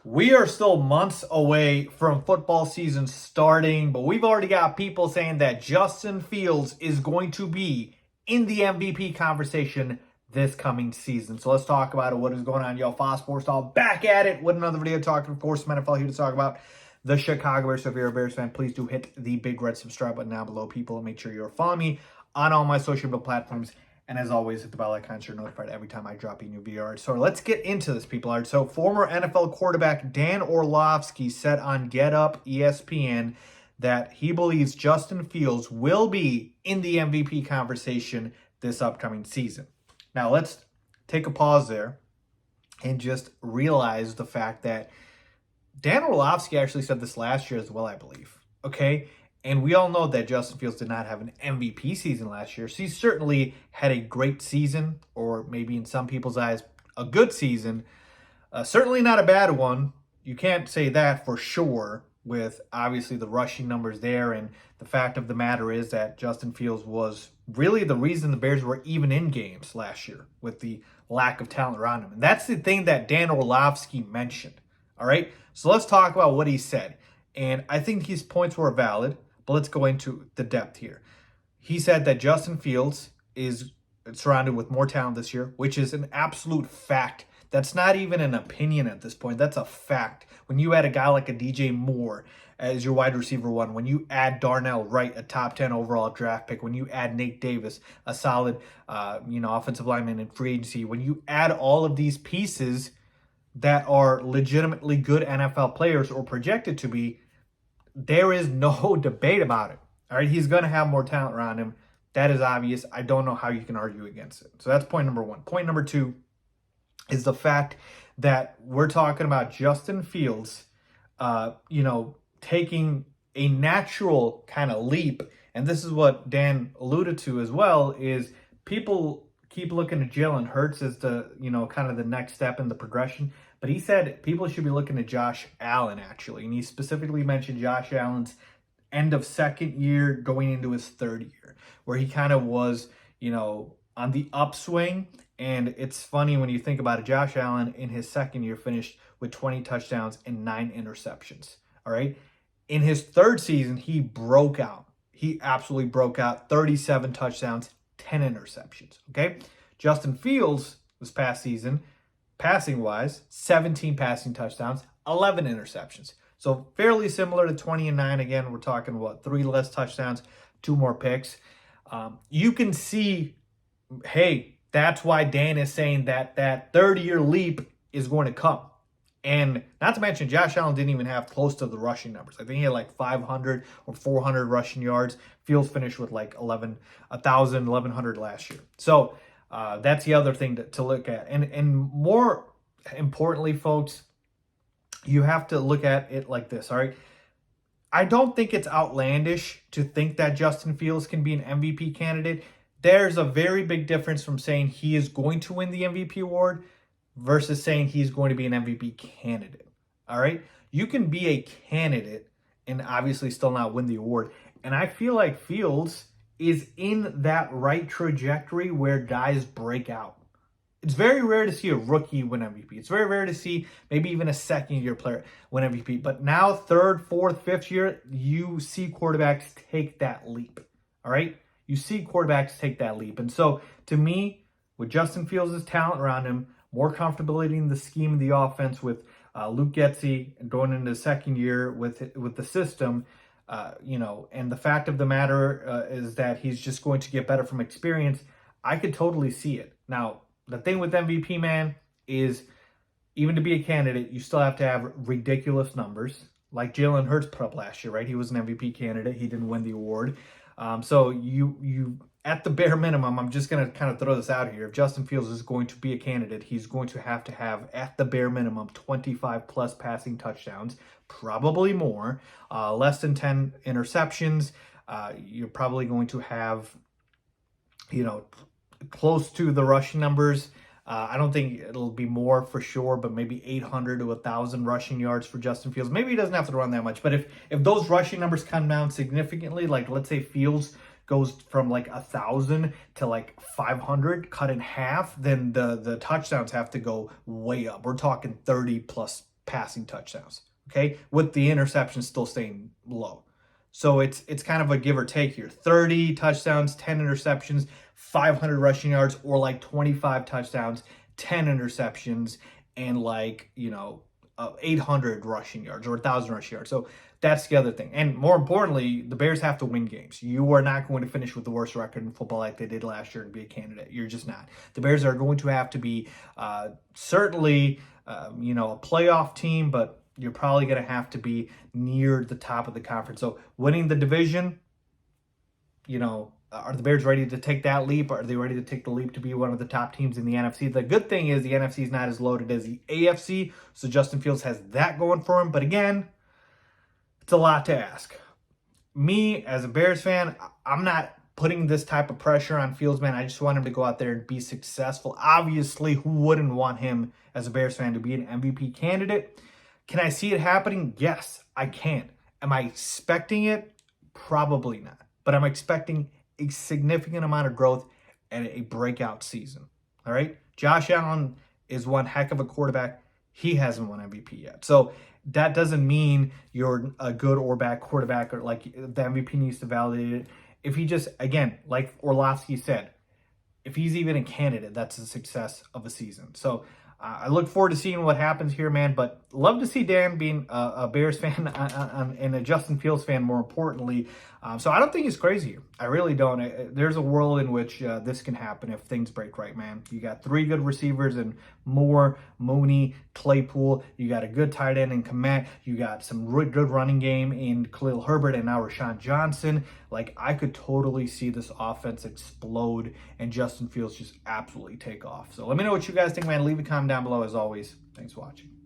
We are still months away from football season starting, but we've already got people saying that Justin Fields is going to be in the MVP conversation this coming season. So let's talk about it. What is going on, y'all? Faiz Sports all back at it with another video talking, of course, some NFL here to talk about the Chicago Bears. So if you're a Bears fan, please do hit the big red subscribe button down below, people, and make sure you're following me on all my social media platforms. And as always, hit the bell icon so you're notified every time I drop a new video. So let's get into this, people. So former NFL quarterback Dan Orlovsky said on Get Up ESPN that he believes Justin Fields will be in the MVP conversation this upcoming season. Now, let's take a pause there and just realize the fact that Dan Orlovsky actually said this last year as well, I believe. Okay? And we all know that Justin Fields did not have an MVP season last year. So he certainly had a great season, or maybe in some people's eyes, a good season. Certainly not a bad one. You can't say that for sure, with obviously the rushing numbers there. And the fact of the matter is that Justin Fields was really the reason the Bears were even in games last year, with the lack of talent around him. And that's the thing that Dan Orlovsky mentioned. All right? So let's talk about what he said. And I think his points were valid. But let's go into the depth here. He said that Justin Fields is surrounded with more talent this year, which is an absolute fact. That's not even an opinion at this point. That's a fact. When you add a guy like a DJ Moore as your wide receiver one, when you add Darnell Wright, a top 10 overall draft pick, when you add Nate Davis, a solid offensive lineman in free agency, when you add all of these pieces that are legitimately good NFL players or projected to be, there is no debate about it. All right, he's going to have more talent around him. That is obvious. I don't know how you can argue against it. So that's point number one. Point number two is the fact that we're talking about Justin Fields, taking a natural kind of leap. And this is what Dan alluded to as well, is people keep looking at Jalen Hurts as the, kind of the next step in the progression. But he said people should be looking at Josh Allen, actually. And he specifically mentioned Josh Allen's end of second year going into his third year, where he kind of was, on the upswing. And it's funny when you think about it, Josh Allen in his second year finished with 20 touchdowns and 9 interceptions. All right. In his third season, he broke out. He absolutely broke out. 37 touchdowns, 10 interceptions. Okay. Justin Fields this past season, passing-wise, 17 passing touchdowns, 11 interceptions. So fairly similar to 20 and 9. Again, we're talking, 3 less touchdowns, 2 more picks. You can see, hey, that's why Dan is saying that third-year leap is going to come. And not to mention, Josh Allen didn't even have close to the rushing numbers. I think he had like 500 or 400 rushing yards. Fields finished with like 1,100 last year. So that's the other thing to look at. And more importantly, folks, you have to look at it like this, all right? I don't think it's outlandish to think that Justin Fields can be an MVP candidate. There's a very big difference from saying he is going to win the MVP award versus saying he's going to be an MVP candidate, all right? You can be a candidate and obviously still not win the award. And I feel like Fields is in that right trajectory where guys break out. It's very rare to see a rookie win MVP. It's very rare to see maybe even a second-year player win MVP. But now, third, fourth, fifth year, you see quarterbacks take that leap, all right? You see quarterbacks take that leap. And so, to me, with Justin Fields' talent around him, more comfortability in the scheme of the offense with Luke Getsy going into the second year with the system, and the fact of the matter is that he's just going to get better from experience. I could totally see it. Now, the thing with MVP, man, is even to be a candidate, you still have to have ridiculous numbers, like Jalen Hurts put up last year, right? He was an MVP candidate. He didn't win the award. So you at the bare minimum, I'm just going to kind of throw this out here. If Justin Fields is going to be a candidate, he's going to have, at the bare minimum, 25-plus passing touchdowns, probably more, less than 10 interceptions. You're probably going to have, close to the rushing numbers. I don't think it'll be more for sure, but maybe 800 to 1,000 rushing yards for Justin Fields. Maybe he doesn't have to run that much, but if those rushing numbers come down significantly, like let's say Fields goes from like 1,000 to like 500, cut in half, then the touchdowns have to go way up. We're talking 30 plus passing touchdowns, okay, with the interceptions still staying low. So it's kind of a give or take here. 30 touchdowns, 10 interceptions, 500 rushing yards, or like 25 touchdowns, 10 interceptions, and like, 800 rushing yards or 1,000 rushing yards. So that's the other thing. And more importantly, the Bears have to win games. You are not going to finish with the worst record in football like they did last year and be a candidate. You're just not. The Bears are going to have to be certainly, a playoff team, but you're probably going to have to be near the top of the conference. So winning the division, are the Bears ready to take that leap? Are they ready to take the leap to be one of the top teams in the NFC? The good thing is the NFC is not as loaded as the AFC, so Justin Fields has that going for him. But again, it's a lot to ask. Me, as a Bears fan, I'm not putting this type of pressure on Fields, man. I just want him to go out there and be successful. Obviously, who wouldn't want him as a Bears fan to be an MVP candidate? Can I see it happening? Yes, I can. Am I expecting it? Probably not. But I'm expecting a significant amount of growth and a breakout season. All right? Josh Allen is one heck of a quarterback. He hasn't won MVP yet. So that doesn't mean you're a good or bad quarterback, or like the MVP needs to validate it. If he just, again, like Orlovsky said, if he's even a candidate, that's a success of a season. So I look forward to seeing what happens here, man. But love to see Dan being a Bears fan and a Justin Fields fan, more importantly. So I don't think he's crazy. I really don't. There's a world in which this can happen if things break right, man. You got 3 good receivers and Moore, Mooney, Claypool. You got a good tight end in Komet. You got some good running game in Khalil Herbert and now Rashawn Johnson. Like, I could totally see this offense explode and Justin Fields just absolutely take off. So let me know what you guys think, man. Leave a comment down below. As always, thanks for watching.